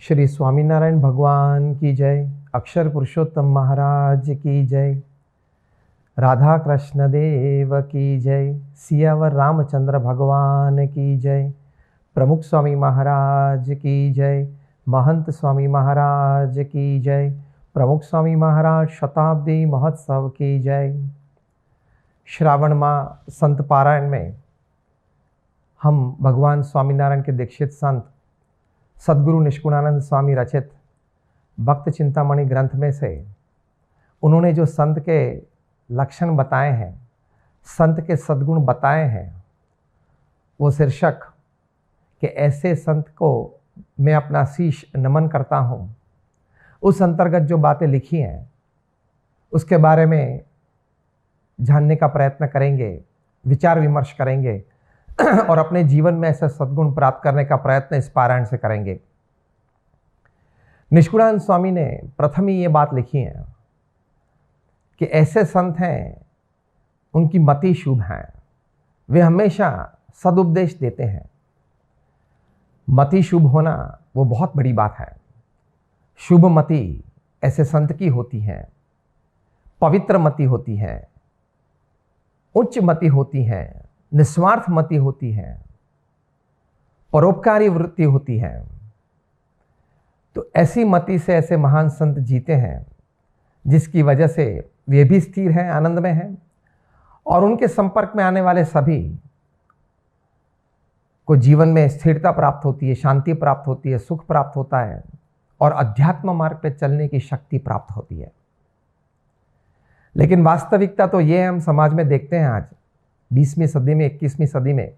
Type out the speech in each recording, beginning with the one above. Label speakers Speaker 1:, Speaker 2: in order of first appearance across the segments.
Speaker 1: श्री स्वामीनारायण भगवान की जय। अक्षर पुरुषोत्तम महाराज की जय। राधा कृष्ण देव की जय। सियावर रामचंद्र भगवान की जय। प्रमुख स्वामी महाराज की जय। महंत स्वामी महाराज की जय। प्रमुख स्वामी महाराज शताब्दी महोत्सव की जय। श्रावण माह संत पारायण में हम भगवान स्वामीनारायण के दीक्षित संत सद्गुरु निष्कुणानंद स्वामी रचित भक्त चिंतामणि ग्रंथ में से उन्होंने जो संत के लक्षण बताए हैं, संत के सद्गुण बताए हैं, वो शीर्षक कि ऐसे संत को मैं अपना शीश नमन करता हूँ, उस अंतर्गत जो बातें लिखी हैं उसके बारे में जानने का प्रयत्न करेंगे, विचार विमर्श करेंगे और अपने जीवन में ऐसे सद्गुण प्राप्त करने का प्रयत्न इस पारायण से करेंगे। निष्कुणानंद स्वामी ने प्रथम ही ये बात लिखी है कि ऐसे संत हैं, उनकी मति शुभ है, वे हमेशा सदुपदेश देते हैं। मति शुभ होना वो बहुत बड़ी बात है। शुभ मति ऐसे संत की होती है, पवित्र मति होती है, उच्च मति होती है, निस्वार्थ मति होती है, परोपकारी वृत्ति होती है। तो ऐसी मति से ऐसे महान संत जीते हैं जिसकी वजह से वे भी स्थिर हैं, आनंद में हैं और उनके संपर्क में आने वाले सभी को जीवन में स्थिरता प्राप्त होती है, शांति प्राप्त होती है, सुख प्राप्त होता है और अध्यात्म मार्ग पर चलने की शक्ति प्राप्त होती है। लेकिन वास्तविकता तो ये हम समाज में देखते हैं आज 20वीं सदी में, 21वीं सदी में,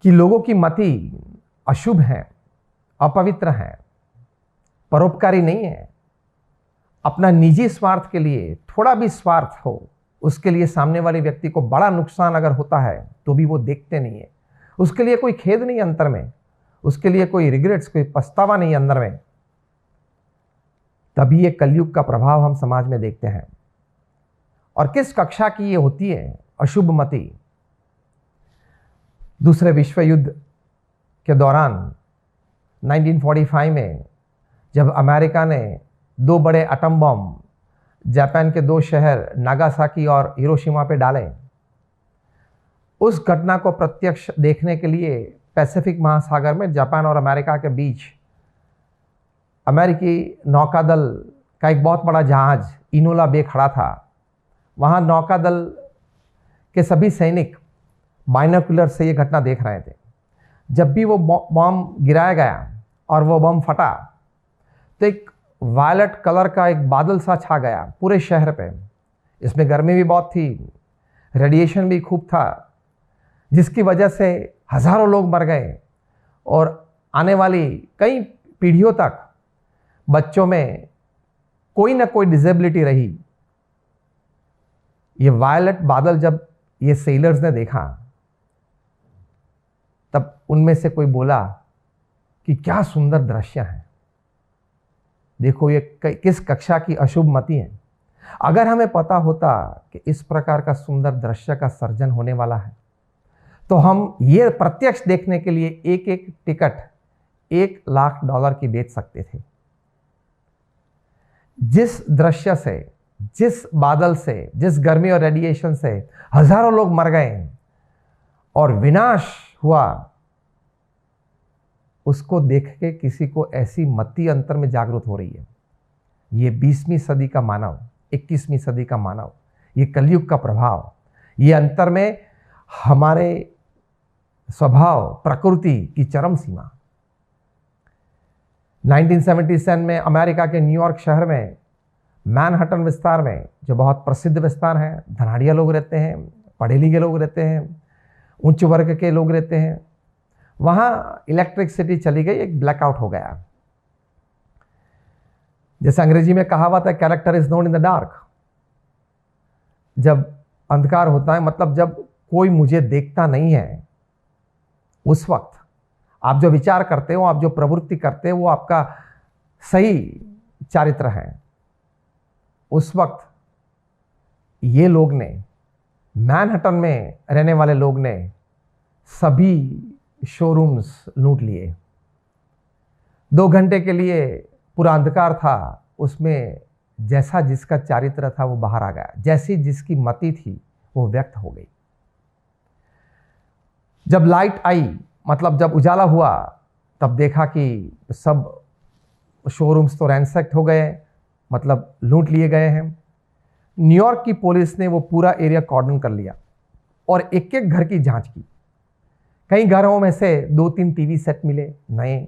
Speaker 1: कि लोगों की मति अशुभ है, अपवित्र है, परोपकारी नहीं है। अपना निजी स्वार्थ के लिए, थोड़ा भी स्वार्थ हो उसके लिए सामने वाले व्यक्ति को बड़ा नुकसान अगर होता है तो भी वो देखते नहीं है। उसके लिए कोई खेद नहीं अंतर में, उसके लिए कोई रिग्रेट्स, कोई पछतावा नहीं अंदर में। तभी ये कलयुग का प्रभाव हम समाज में देखते हैं। और किस कक्षा की ये होती है अशुभ मति? दूसरे विश्व युद्ध के दौरान 1945 में जब अमेरिका ने 2 बड़े एटम बम जापान के 2 शहर नागासाकी और हिरोशिमा पे डाले, उस घटना को प्रत्यक्ष देखने के लिए पैसिफिक महासागर में जापान और अमेरिका के बीच अमेरिकी नौकादल का एक बहुत बड़ा जहाज इनोला बे खड़ा था। वहाँ नौकादल के सभी सैनिक बाइनोकुलर से ये घटना देख रहे थे। जब भी वो बम गिराया गया और वो बम फटा तो एक वायलेट कलर का एक बादल सा छा गया पूरे शहर पे। इसमें गर्मी भी बहुत थी, रेडिएशन भी खूब था, जिसकी वजह से हज़ारों लोग मर गए और आने वाली कई पीढ़ियों तक बच्चों में कोई ना कोई डिसेबिलिटी रही। ये वायलेट बादल जब ये सेलर्स ने देखा तब उनमें से कोई बोला कि क्या सुंदर दृश्य है, देखो ये किस कक्षा की अशुभ मति है। अगर हमें पता होता कि इस प्रकार का सुंदर दृश्य का सर्जन होने वाला है तो हम ये प्रत्यक्ष देखने के लिए एक एक टिकट $1,00,000 की बेच सकते थे। जिस दृश्य से, जिस बादल से, जिस गर्मी और रेडिएशन से हजारों लोग मर गए और विनाश हुआ, उसको देख के किसी को ऐसी मति अंतर में जागृत हो रही है। ये 20वीं सदी का मानव, 21वीं सदी का मानव, ये कलयुग का प्रभाव, ये अंतर में हमारे स्वभाव, प्रकृति की चरम सीमा। 1977 में अमेरिका के न्यूयॉर्क शहर में मैनहट्टन विस्तार में, जो बहुत प्रसिद्ध विस्तार है, धनाढ़िया लोग रहते हैं, पढ़े लिखे लोग रहते हैं, उच्च वर्ग के लोग रहते हैं, वहाँ इलेक्ट्रिसिटी चली गई, एक ब्लैकआउट हो गया। जैसे अंग्रेजी में कहावत है, character is known in the dark. जब अंधकार होता है मतलब जब कोई मुझे देखता नहीं है, उस वक्त आप जो विचार करते हो, आप जो प्रवृत्ति करते हो, वो आपका सही चारित्र है। उस वक्त ये लोग ने, मैनहट्टन में रहने वाले लोग ने सभी शोरूम्स लूट लिए। 2 घंटे के लिए पूरा अंधकार था, उसमें जैसा जिसका चारित्र था वो बाहर आ गया, जैसी जिसकी मति थी वो व्यक्त हो गई। जब लाइट आई, मतलब जब उजाला हुआ, तब देखा कि सब शोरूम्स तो रैंसैक्ट हो गए, मतलब लूट लिए गए हैं। न्यूयॉर्क की पुलिस ने वो पूरा एरिया कॉर्डन कर लिया और एक एक घर की जांच की। कई घरों में से 2-3 टीवी सेट मिले नए,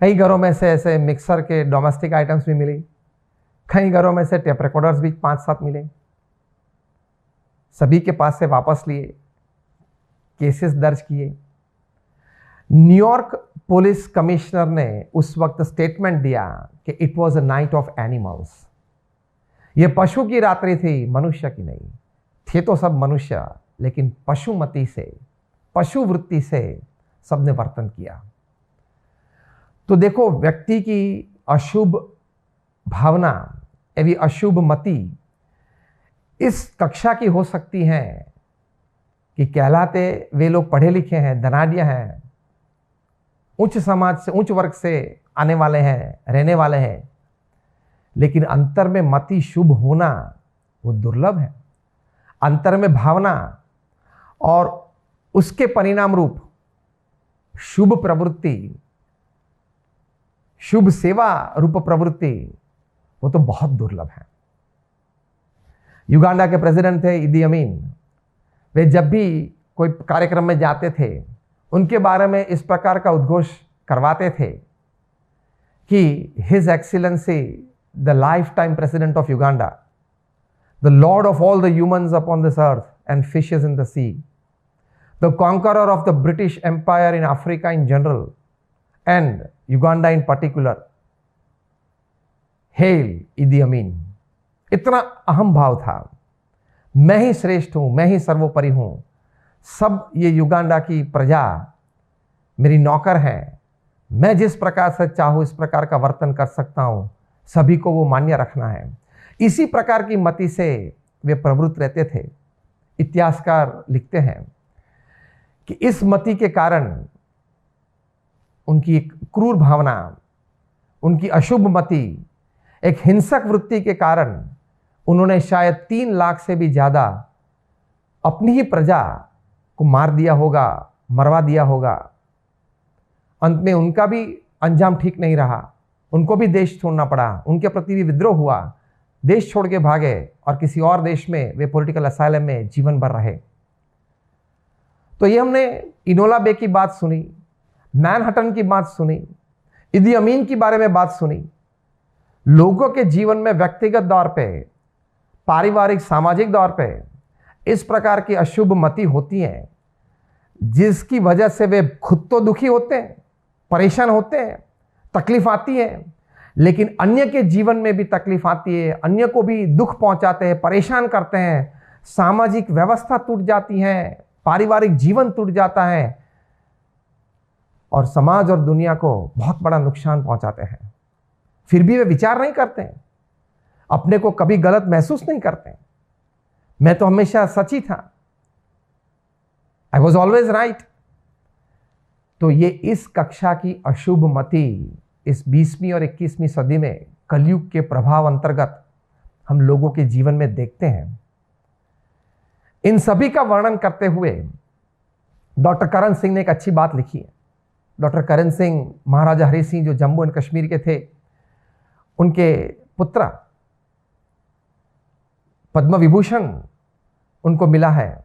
Speaker 1: कई घरों में से ऐसे मिक्सर के डोमेस्टिक आइटम्स भी मिले, कई घरों में से टेप रिकॉर्डर्स भी 5-7 मिले। सभी के पास से वापस लिए, केसेस दर्ज किए। न्यूयॉर्क पुलिस कमिश्नर ने उस वक्त स्टेटमेंट दिया कि it was a night of animals. ये पशु की रात्रि थी, मनुष्य की नहीं। थे तो सब मनुष्य, लेकिन पशुमति से, पशु वृत्ति से सबने वर्तन किया। तो देखो, व्यक्ति की अशुभ भावना एवं अशुभ मति इस कक्षा की हो सकती है कि कहलाते वे लोग पढ़े लिखे हैं, धनाढ्य हैं, उच्च समाज से, उच्च वर्ग से आने वाले हैं, रहने वाले हैं, लेकिन अंतर में मति शुभ होना वो दुर्लभ है। अंतर में भावना और उसके परिणाम रूप शुभ प्रवृत्ति, शुभ सेवा रूप प्रवृत्ति, वो तो बहुत दुर्लभ है। युगांडा के प्रेसिडेंट थे इदी अमीन। वे जब भी कोई कार्यक्रम में जाते थे, उनके बारे में इस प्रकार का उद्घोष करवाते थे कि his excellency the life time president of Uganda, the lord of all the humans upon this earth and fishes in the sea, the conqueror of the British empire in Africa in general and Uganda in particular, hail Idi Amin. इतना अहम भाव था, मैं ही श्रेष्ठ हूं, मैं ही सर्वोपरि हूं, सब ये युगांडा की प्रजा मेरी नौकर है, मैं जिस प्रकार से चाहूं इस प्रकार का वर्तन कर सकता हूं, सभी को वो मान्य रखना है। इसी प्रकार की मति से वे प्रवृत्त रहते थे। इतिहासकार लिखते हैं कि इस मति के कारण उनकी एक क्रूर भावना, उनकी अशुभ मति, एक हिंसक वृत्ति के कारण उन्होंने शायद 3 लाख से भी ज्यादा अपनी ही प्रजा को मार दिया होगा, मरवा दिया होगा। अंत में उनका भी अंजाम ठीक नहीं रहा, उनको भी देश छोड़ना पड़ा, उनके प्रति भी विद्रोह हुआ, देश छोड़ के भागे और किसी और देश में वे पॉलिटिकल असाइलम में जीवन भर रहे। तो ये हमने इनोला बे की बात सुनी, मैनहट्टन की बात सुनी, इदी अमीन की बारे में बात सुनी। लोगों के जीवन में व्यक्तिगत दौर पे, पारिवारिक सामाजिक दौर पे इस प्रकार की अशुभ मति होती है, जिसकी वजह से वे खुद तो दुखी होते हैं, परेशान होते हैं, तकलीफ आती है, लेकिन अन्य के जीवन में भी तकलीफ आती है, अन्य को भी दुख पहुंचाते हैं, परेशान करते हैं, सामाजिक व्यवस्था टूट जाती है, पारिवारिक जीवन टूट जाता है और समाज और दुनिया को बहुत बड़ा नुकसान पहुंचाते हैं। फिर भी वे विचार नहीं करते हैं, अपने को कभी गलत महसूस नहीं करते। मैं तो हमेशा सच ही था, आई वॉज ऑलवेज राइट। तो ये इस कक्षा की अशुभ मति इस 20वीं और 21वीं सदी में कलयुग के प्रभाव अंतर्गत हम लोगों के जीवन में देखते हैं। इन सभी का वर्णन करते हुए डॉक्टर करण सिंह ने एक अच्छी बात लिखी है। डॉक्टर करण सिंह महाराजा हरि सिंह जो जम्मू एंड कश्मीर के थे, उनके पुत्र पद्म विभूषण उनको मिला है।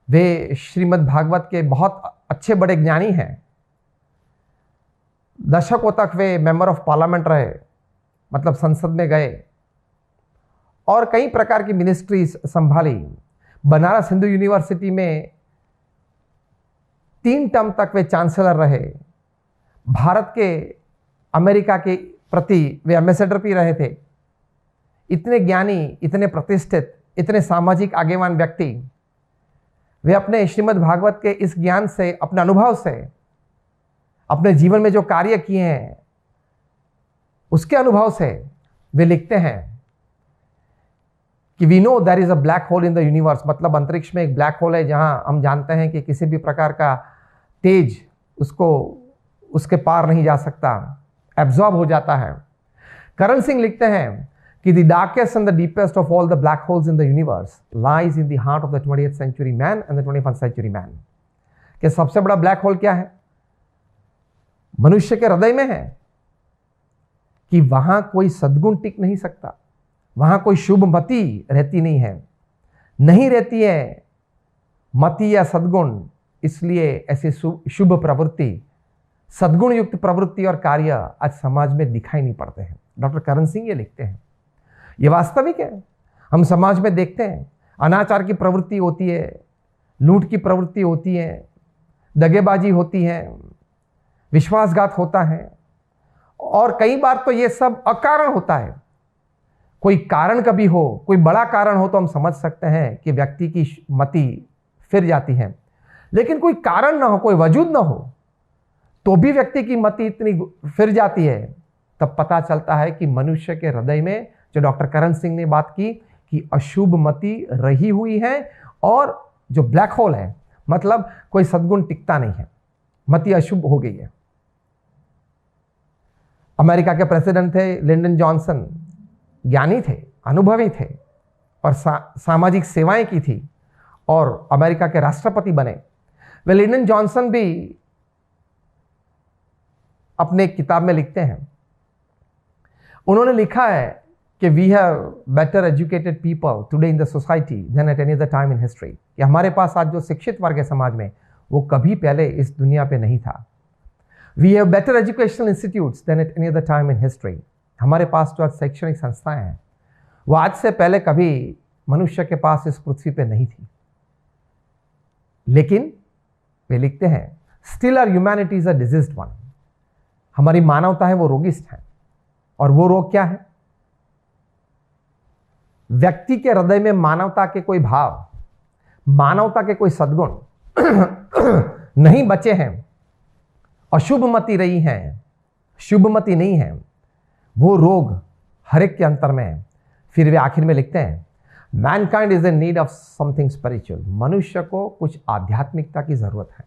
Speaker 1: वे श्रीमद् भागवत के बहुत अच्छे बड़े ज्ञानी हैं। दशकों तक वे मेंबर ऑफ पार्लियामेंट रहे, मतलब संसद में गए और कई प्रकार की मिनिस्ट्रीज संभाली। बनारस हिंदू यूनिवर्सिटी में 3 टर्म तक वे चांसलर रहे। भारत के अमेरिका के प्रति वे एम्बेसडर भी रहे थे। इतने ज्ञानी, इतने प्रतिष्ठित, इतने सामाजिक आगेवान व्यक्ति, वे अपने श्रीमद् भागवत के इस ज्ञान से, अपने अनुभव से, अपने जीवन में जो कार्य किए हैं उसके अनुभव से वे लिखते हैं कि we know there is a black hole in the universe, मतलब अंतरिक्ष में एक ब्लैक होल है जहां हम जानते हैं कि किसी भी प्रकार का तेज उसको उसके पार नहीं जा सकता, एब्जॉर्ब हो जाता है। करण सिंह लिखते हैं कि the darkest and the deepest of all the black holes in the universe lies in the heart of the 20th century man and the 21st century man. कि सबसे बड़ा ब्लैक होल क्या है? मनुष्य के हृदय में है, कि वहां कोई सद्गुण टिक नहीं सकता, वहां कोई शुभ मति रहती नहीं रहती है मति या सद्गुण। इसलिए ऐसी शुभ प्रवृत्ति, सद्गुण युक्त प्रवृत्ति और कार्य आज समाज में दिखाई नहीं पड़ते हैं। डॉक्टर करण सिंह ये लिखते हैं, ये वास्तविक है। हम समाज में देखते हैं अनाचार की प्रवृत्ति होती है, लूट की प्रवृत्ति होती है, दगेबाजी होती है, विश्वासघात होता है, और कई बार तो ये सब अकारण होता है। कोई कारण कभी हो, कोई बड़ा कारण हो तो हम समझ सकते हैं कि व्यक्ति की मति फिर जाती है, लेकिन कोई कारण ना हो, कोई वजूद ना हो, तो भी व्यक्ति की मति इतनी फिर जाती है, तब पता चलता है कि मनुष्य के हृदय में, जो डॉक्टर करण सिंह ने बात की, कि अशुभ मति रही हुई है, और जो ब्लैक होल है, मतलब कोई सद्गुण टिकता नहीं है, मति अशुभ हो गई है। अमेरिका के प्रेसिडेंट थे लिंडन जॉनसन, ज्ञानी थे, अनुभवी थे, और सामाजिक सेवाएं की थी, और अमेरिका के राष्ट्रपति बने। वे लिंडन जॉनसन भी अपने किताब में लिखते हैं, उन्होंने लिखा है कि we have better educated people today in the society than at any other time in history. कि हमारे पास आज जो शिक्षित वर्ग है समाज में, वो कभी पहले इस दुनिया पे नहीं था। We have better educational institutes than at any other time in history. हमारे पास जो आज शैक्षणिक संस्थाएं हैं, वो आज से पहले कभी मनुष्य के पास इस पृथ्वी पे नहीं थी। लेकिन वे लिखते हैं, still our humanity is a diseased one. हमारी मानवता है वो रोगिष्ठ है, और वो रोग क्या है? व्यक्ति के हृदय में मानवता के कोई भाव, मानवता के कोई सद्गुण नहीं बचे हैं, अशुभमति रही हैं, शुभमति नहीं है। वो रोग हर एक के अंतर में है। फिर वे आखिर में लिखते हैं, Mankind is in need of something spiritual. मनुष्य को कुछ आध्यात्मिकता की जरूरत है।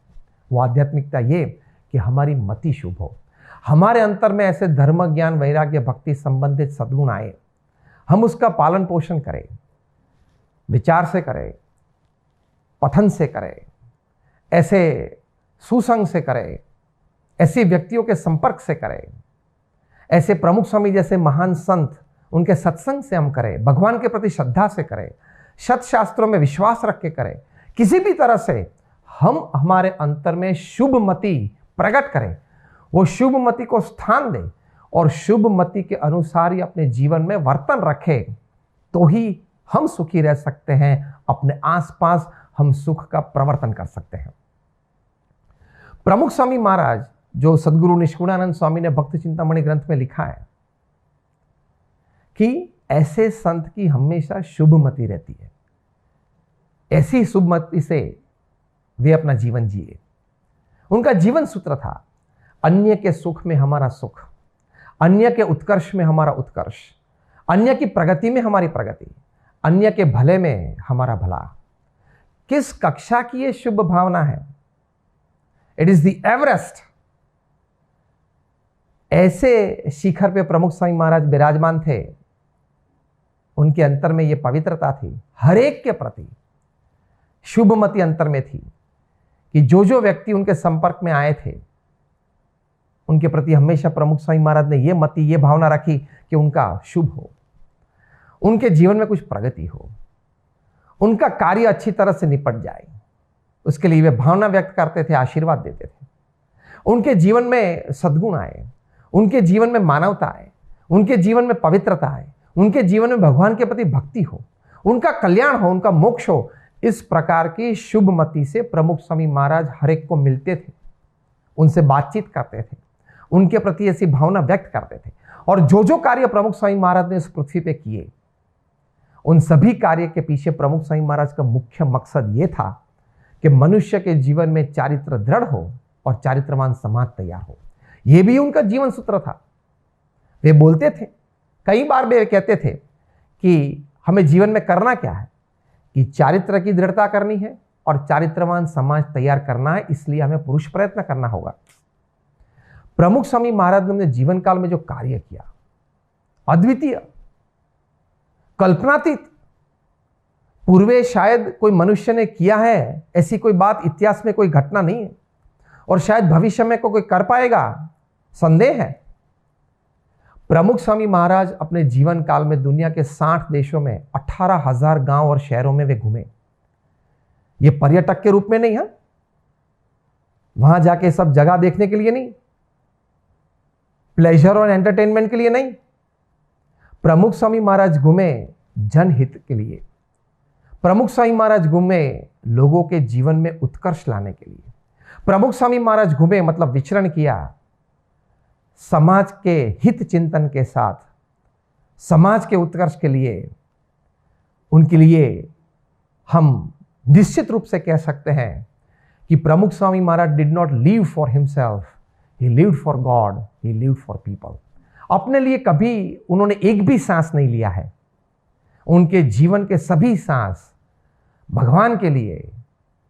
Speaker 1: वो आध्यात्मिकता ये कि हमारी मति शुभ हो, हमारे अंतर में ऐसे धर्म, ज्ञान, वैराग्य, भक्ति संबंधित सद्गुण आए, हम उसका पालन पोषण करें, विचार से करें, पठन से करें, ऐसे सुसंग से करें, ऐसे व्यक्तियों के संपर्क से करें, ऐसे प्रमुख स्वामी जैसे महान संत, उनके सत्संग से हम करें, भगवान के प्रति श्रद्धा से करें, सत्शास्त्रों में विश्वास रख के करें। किसी भी तरह से हम हमारे अंतर में शुभ मति प्रकट करें, वो शुभ मति को स्थान दें, और शुभ मति के अनुसार ही अपने जीवन में वर्तन रखें, तो ही हम सुखी रह सकते हैं। अपने आसपास हम सुख का प्रवर्तन कर सकते हैं। प्रमुख स्वामी महाराज, जो सद्गुरु निष्कुणानंद स्वामी ने भक्त चिंतामणि ग्रंथ में लिखा है कि ऐसे संत की हमेशा शुभ मति रहती है, ऐसी शुभ मति से वे अपना जीवन जिए। उनका जीवन सूत्र था, अन्य के सुख में हमारा सुख, अन्य के उत्कर्ष में हमारा उत्कर्ष, अन्य की प्रगति में हमारी प्रगति, अन्य के भले में हमारा भला। किस कक्षा की ये शुभ भावना है? It is the Everest. ऐसे शिखर पे प्रमुख स्वामी महाराज विराजमान थे। उनके अंतर में ये पवित्रता थी, हर एक के प्रति शुभमति अंतर में थी, कि जो जो व्यक्ति उनके संपर्क में आए थे, उनके प्रति हमेशा प्रमुख स्वामी महाराज ने ये मति, ये भावना रखी कि उनका शुभ हो, उनके जीवन में कुछ प्रगति हो, उनका कार्य अच्छी तरह से निपट जाए। उसके लिए वे भावना व्यक्त करते थे, आशीर्वाद देते थे। उनके जीवन में सद्गुण आए, उनके जीवन में मानवता आए, उनके जीवन में पवित्रता आए, उनके जीवन में भगवान के प्रति भक्ति हो, उनका कल्याण हो, उनका मोक्ष हो। इस प्रकार की शुभ मति से प्रमुख स्वामी महाराज हर एक को मिलते थे, उनसे बातचीत करते थे, उनके प्रति ऐसी भावना व्यक्त करते थे। और जो जो कार्य प्रमुख स्वामी महाराज ने इस पृथ्वी पे किए, उन सभी कार्य के पीछे प्रमुख स्वामी महाराज का मुख्य मकसद ये था कि मनुष्य के जीवन में चारित्र दृढ़ हो और चारित्रवान समाज तैयार हो। यह भी उनका जीवन सूत्र था। वे बोलते थे, कई बार वे कहते थे कि हमें जीवन में करना क्या है, कि चारित्र की दृढ़ता करनी है और चारित्रवान समाज तैयार करना है, इसलिए हमें पुरुष प्रयत्न करना होगा। प्रमुख स्वामी महाराज ने अपने जीवन काल में जो कार्य किया, अद्वितीय, कल्पनातीत, पूर्वे शायद कोई मनुष्य ने किया है ऐसी कोई बात इतिहास में कोई घटना नहीं है, और शायद भविष्य में कोई कर पाएगा, संदेह है। प्रमुख स्वामी महाराज अपने जीवन काल में दुनिया के 60 देशों में 18,000 गांव और शहरों में वे घूमे। ये पर्यटक के रूप में नहीं है, वहां जाके सब जगह देखने के लिए नहीं, प्लेजर और एंटरटेनमेंट के लिए नहीं। प्रमुख स्वामी महाराज घूमे जनहित के लिए। प्रमुख स्वामी महाराज घूमे लोगों के जीवन में उत्कर्ष लाने के लिए। प्रमुख स्वामी महाराज घूमे मतलब विचरण किया समाज के हित चिंतन के साथ, समाज के उत्कर्ष के लिए। उनके लिए हम निश्चित रूप से कह सकते हैं कि Pramukh Swami Maharaj did not live for himself, he lived for God, he lived for people. अपने लिए कभी उन्होंने एक भी सांस नहीं लिया है। उनके जीवन के सभी सांस भगवान के लिए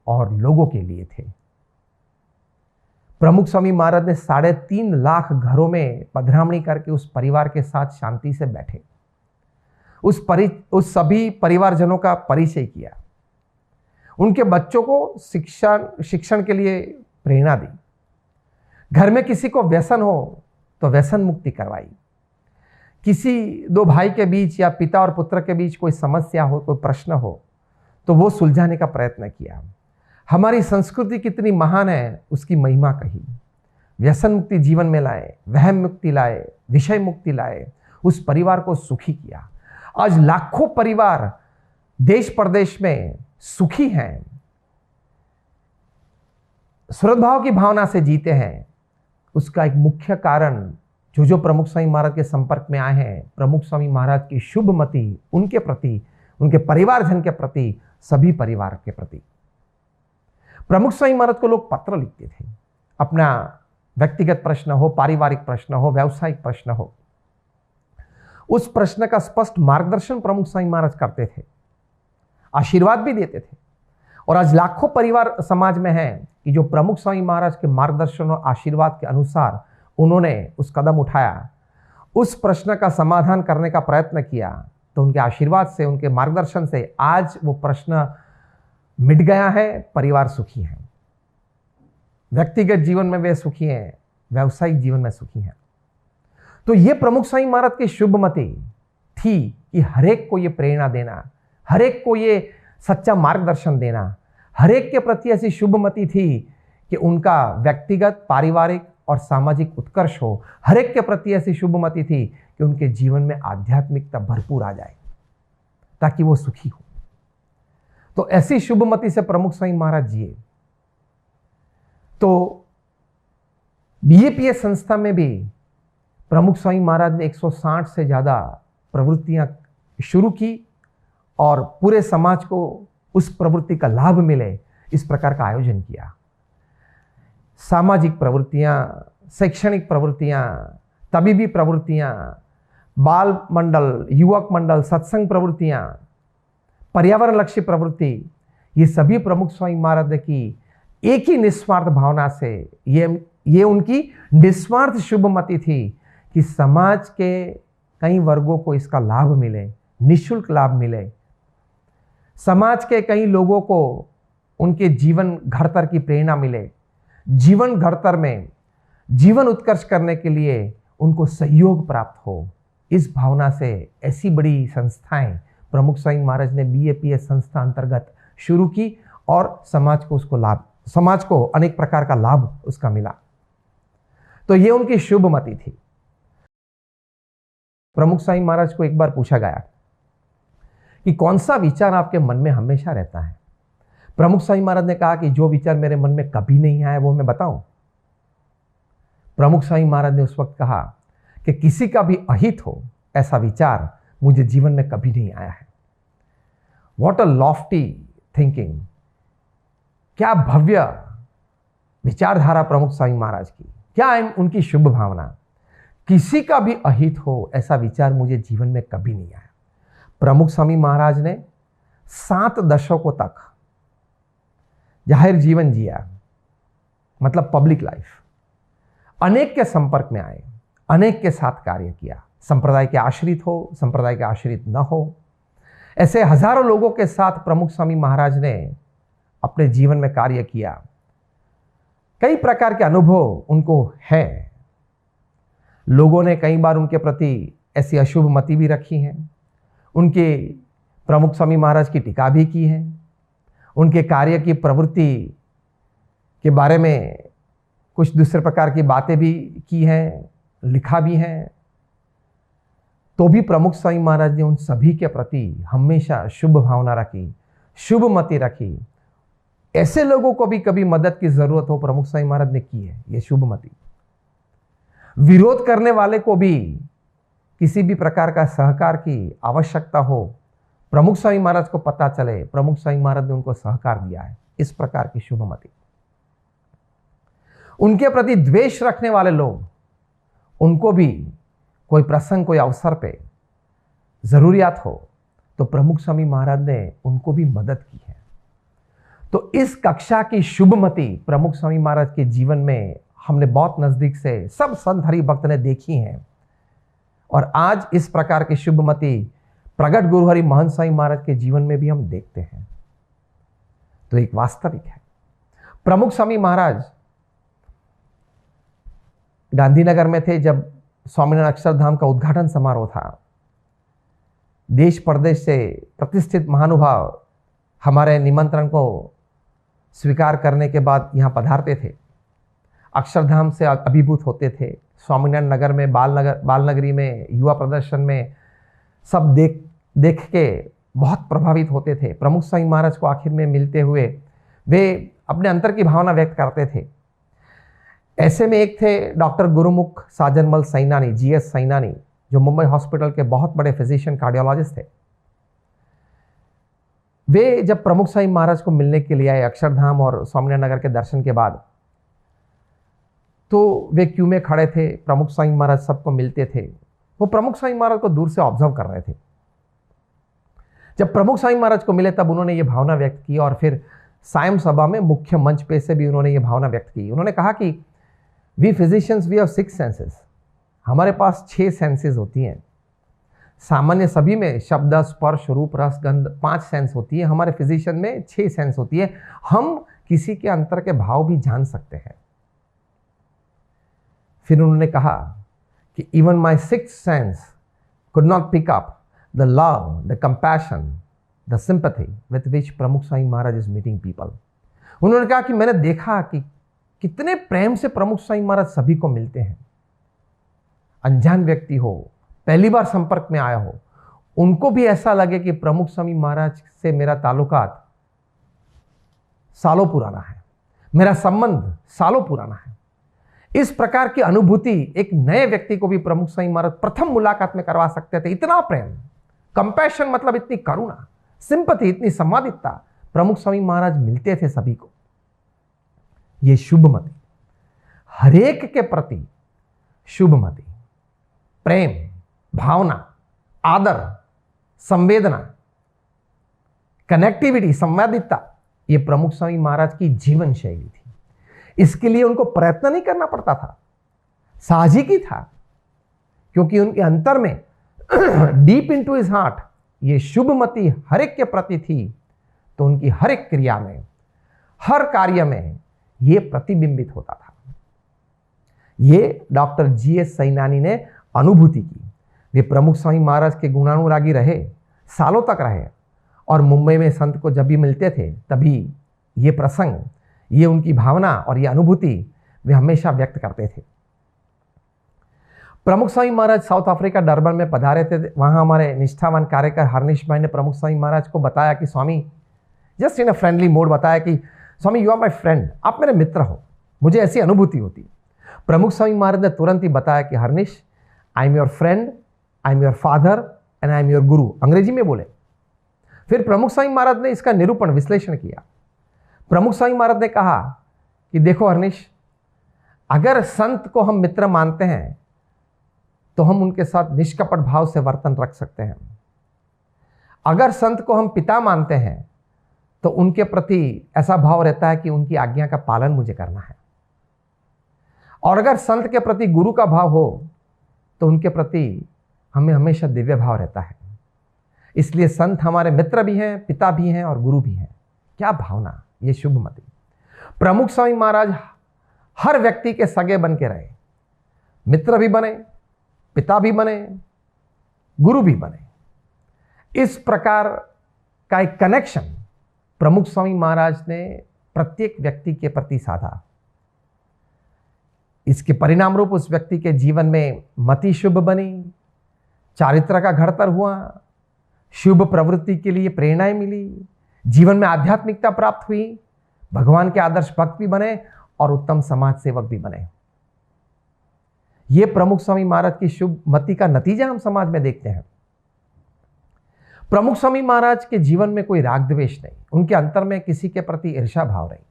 Speaker 1: और लोगों के लिए थे। प्रमुख स्वामी महाराज ने 3.5 लाख घरों में पधरामणी करके उस परिवार के साथ शांति से बैठे, उस सभी परिवारजनों का परिचय किया, उनके बच्चों को शिक्षण के लिए प्रेरणा दी। घर में किसी को व्यसन हो तो व्यसन मुक्ति करवाई। किसी 2 भाई के बीच या पिता और पुत्र के बीच कोई समस्या हो, कोई प्रश्न हो तो वो सुलझाने का प्रयत्न किया। हमारी संस्कृति कितनी महान है उसकी महिमा कही। व्यसन मुक्ति जीवन में लाए, वहम मुक्ति लाए, विषय मुक्ति लाए, उस परिवार को सुखी किया। आज लाखों परिवार देश प्रदेश में सुखी हैं, श्रद्धाओं की भावना से जीते हैं। उसका एक मुख्य कारण जो प्रमुख स्वामी महाराज के संपर्क में आए हैं, प्रमुख स्वामी महाराज की शुभमति उनके प्रति, उनके परिवारजन के प्रति, सभी परिवार के प्रति। प्रमुख स्वामी महाराज को लोग पत्र लिखते थे, अपना व्यक्तिगत प्रश्न हो, पारिवारिक प्रश्न हो, व्यावसायिक प्रश्न हो, उस प्रश्न का स्पष्ट मार्गदर्शन प्रमुख स्वामी महाराज करते थे, आशीर्वाद भी देते थे। और आज लाखों परिवार समाज में हैं कि जो प्रमुख स्वामी महाराज के मार्गदर्शन और आशीर्वाद के अनुसार उन्होंने उस कदम उठाया, उस प्रश्न का समाधान करने का प्रयत्न किया, तो उनके आशीर्वाद से, उनके मार्गदर्शन से आज वो प्रश्न मिट गया है, परिवार सुखी है, व्यक्तिगत जीवन में वे सुखी हैं, व्यावसायिक जीवन में सुखी हैं। तो ये प्रमुख स्वामी महाराज की शुभमति थी कि हरेक को ये प्रेरणा देना, हरेक को ये सच्चा मार्गदर्शन देना, हरेक के प्रति ऐसी शुभमति थी कि उनका व्यक्तिगत, पारिवारिक और सामाजिक उत्कर्ष हो। हरेक के प्रति ऐसी शुभमति थी कि उनके जीवन में आध्यात्मिकता भरपूर आ जाए ताकि वो सुखी हो। तो ऐसी शुभमति से प्रमुख स्वामी महाराज जिए। तो बीएपीएस संस्था में भी प्रमुख स्वामी महाराज ने 160 से ज़्यादा प्रवृत्तियां शुरू की और पूरे समाज को उस प्रवृत्ति का लाभ मिले, इस प्रकार का आयोजन किया। सामाजिक प्रवृत्तियां, शैक्षणिक प्रवृत्तियां, तबीबी प्रवृत्तियां, बाल मंडल, युवक मंडल, सत्संग प्रवृत्तियां, पर्यावरण लक्ष्य प्रवृत्ति, ये सभी प्रमुख स्वामी महाराज की एक ही निस्वार्थ भावना से, ये उनकी निस्वार्थ शुभमति थी कि समाज के कई वर्गों को इसका लाभ मिले, निःशुल्क लाभ मिले। समाज के कई लोगों को उनके जीवन घड़तर की प्रेरणा मिले, जीवन घड़तर में जीवन उत्कर्ष करने के लिए उनको सहयोग प्राप्त हो। इस भावना से ऐसी बड़ी संस्थाएं प्रमुख स्वामी महाराज ने बीएपीएस संस्था अंतर्गत शुरू की और समाज को अनेक प्रकार का लाभ उसका मिला। तो ये उनकी शुभमति थी। प्रमुख स्वामी महाराज को एक बार पूछा गया कि कौन सा विचार आपके मन में हमेशा रहता है। प्रमुख स्वामी महाराज ने कहा कि जो विचार मेरे मन में कभी नहीं आया वो मैं बताऊं। प्रमुख स्वामी महाराज ने उस वक्त कहा कि किसी का भी अहित हो ऐसा विचार मुझे जीवन में कभी नहीं आया है। व्हाट अ लॉफ्टी थिंकिंग, क्या भव्य विचारधारा प्रमुख स्वामी महाराज की, क्या उनकी शुभ भावना। किसी का भी अहित हो ऐसा विचार मुझे जीवन में कभी नहीं आया। प्रमुख स्वामी महाराज ने 7 दशकों तक जाहिर जीवन जिया, मतलब पब्लिक लाइफ। अनेक के संपर्क में आए, अनेक के साथ कार्य किया, संप्रदाय के आश्रित हो, संप्रदाय के आश्रित न हो, ऐसे हजारों लोगों के साथ प्रमुख स्वामी महाराज ने अपने जीवन में कार्य किया। कई प्रकार के अनुभव उनको है। लोगों ने कई बार उनके प्रति ऐसी अशुभ मति भी रखी है, उनके प्रमुख स्वामी महाराज की टीका भी की है, उनके कार्य की प्रवृत्ति के बारे में कुछ दूसरे प्रकार की बातें भी की हैं, लिखा भी है। तो भी प्रमुख स्वामी महाराज ने उन सभी के प्रति हमेशा शुभ भावना रखी, शुभ मति रखी। ऐसे लोगों को भी कभी मदद की जरूरत हो, प्रमुख स्वामी महाराज ने की है ये शुभ मति। विरोध करने वाले को भी किसी भी प्रकार का सहकार की आवश्यकता हो, प्रमुख स्वामी महाराज को पता चले, प्रमुख स्वामी महाराज ने उनको सहकार दिया है। इस प्रकार की शुभ मति। उनके प्रति द्वेष रखने वाले लोग, उनको भी कोई प्रसंग, कोई अवसर पे जरूरियात हो तो प्रमुख स्वामी महाराज ने उनको भी मदद की है। तो इस कक्षा की शुभमति प्रमुख स्वामी महाराज के जीवन में हमने बहुत नजदीक से सब संत हरि भक्त ने देखी हैं, और आज इस प्रकार की शुभमति प्रगट गुरु हरि महंत स्वामी महाराज के जीवन में भी हम देखते हैं। तो एक वास्तविक है। प्रमुख स्वामी महाराज गांधीनगर में थे जब स्वामीनारायण अक्षरधाम का उद्घाटन समारोह था। देश प्रदेश से प्रतिष्ठित महानुभाव हमारे निमंत्रण को स्वीकार करने के बाद यहाँ पधारते थे, अक्षरधाम से अभिभूत होते थे। स्वामीनारायण नगर में, बालनगरी में, युवा प्रदर्शन में सब देख के बहुत प्रभावित होते थे। प्रमुख स्वामी महाराज को आखिर में मिलते हुए वे अपने अंतर की भावना व्यक्त करते थे। ऐसे में एक थे डॉक्टर गुरुमुख साजनमल सैनानी, जीएस सैनानी, जो मुंबई हॉस्पिटल के बहुत बड़े फिजिशियन कार्डियोलॉजिस्ट थे। वे जब प्रमुख स्वामी महाराज को मिलने के लिए आए अक्षरधाम और स्वामीनारायण नगर के दर्शन के बाद, तो वे क्यू में खड़े थे। प्रमुख स्वामी महाराज सबको मिलते थे। वो प्रमुख स्वामी महाराज को दूर से ऑब्जर्व कर रहे थे। जब प्रमुख स्वामी महाराज को मिले तब उन्होंने ये भावना व्यक्त की, और फिर सायं सभा में मुख्य मंच पे से भी उन्होंने ये भावना व्यक्त की। उन्होंने कहा कि we physicians we have 6 senses. हमारे पास 6 सेंसेस होती हैं। सामान्य सभी में शब्द, स्पर्श, रूप, रस, गंध 5 सेंस होती है। हमारे फिजिशियन में 6 सेंस होती है। हम किसी के अंतर के भाव भी जान सकते हैं। फिर उन्होंने कहा कि even my 6th sense could not pick up the love, the compassion, the sympathy with which Pramukh Swami Maharaj is meeting people. उन्होंने कहा कि मैंने देखा कि कितने प्रेम से प्रमुख स्वामी महाराज सभी को मिलते हैं। अनजान व्यक्ति हो, पहली बार संपर्क में आया हो, उनको भी ऐसा लगे कि प्रमुख स्वामी महाराज से मेरा ताल्लुकात सालों पुराना है, मेरा संबंध सालों पुराना है। इस प्रकार की अनुभूति एक नए व्यक्ति को भी प्रमुख स्वामी महाराज प्रथम मुलाकात में करवा सकते थे। इतना प्रेम, कंपैशन मतलब इतनी करुणा, सिंपैथी, इतनी संवादितता, प्रमुख स्वामी महाराज मिलते थे सभी को। ये शुभमति, हरेक के प्रति शुभमति, प्रेम, भावना, आदर, संवेदना, कनेक्टिविटी, संवादितता, ये प्रमुख स्वामी महाराज की जीवन शैली थी। इसके लिए उनको प्रयत्न नहीं करना पड़ता था, साहजिक ही था, क्योंकि उनके अंतर में डीप इनटू हिज हार्ट ये शुभमति हर एक के प्रति थी। तो उनकी हर एक क्रिया में, हर कार्य में ये प्रतिबिंबित होता था। ये डॉक्टर जीएस सैनानी ने अनुभूति की। वे प्रमुख स्वामी महाराज के गुणानुरागी रहे, सालों तक रहे, और मुंबई में संत को जब भी मिलते थे तभी ये प्रसंग, ये उनकी भावना और ये अनुभूति वे हमेशा व्यक्त करते थे। प्रमुख स्वामी महाराज साउथ अफ्रीका डरबन में पधारे थे। वहाँ हमारे निष्ठावान कार्यकर हरनिश भाई ने प्रमुख स्वामी महाराज को बताया कि Swami, just in a friendly mode बताया कि Swami you are my friend, आप मेरे मित्र हो, मुझे ऐसी अनुभूति होती। प्रमुख स्वामी महाराज ने तुरंत ही बताया कि Harnish, I am your friend, I am your father and I am your guru, अंग्रेजी में बोले। फिर प्रमुख स्वामी महाराज ने इसका निरूपण, विश्लेषण किया। प्रमुख स्वामी महाराज ने कहा कि देखो हरनिश, अगर संत को हम मित्र मानते हैं तो हम उनके साथ निष्कपट भाव से वर्तन रख सकते हैं। अगर संत को हम पिता मानते हैं तो उनके प्रति ऐसा भाव रहता है कि उनकी आज्ञा का पालन मुझे करना है। और अगर संत के प्रति गुरु का भाव हो तो उनके प्रति हमें हमेशा दिव्य भाव रहता है। इसलिए संत हमारे मित्र भी हैं, पिता भी हैं और गुरु भी हैं। क्या भावना, ये शुभमति। प्रमुख स्वामी महाराज हर व्यक्ति के सगे बन के रहे, मित्र भी बने, पिता भी बने, गुरु भी बने। इस प्रकार का एक कनेक्शन प्रमुख स्वामी महाराज ने प्रत्येक व्यक्ति के प्रति साधा। इसके परिणाम रूप उस व्यक्ति के जीवन में मति शुभ बनी, चारित्र का घड़तर हुआ, शुभ प्रवृत्ति के लिए प्रेरणाएं मिली, जीवन में आध्यात्मिकता प्राप्त हुई, भगवान के आदर्श भक्त भी बने और उत्तम समाज सेवक भी बने। यह प्रमुख स्वामी महाराज की शुभ मति का नतीजा हम समाज में देखते हैं। प्रमुख स्वामी महाराज के जीवन में कोई राग द्वेष नहीं, उनके अंतर में किसी के प्रति ईर्ष्या भाव नहीं।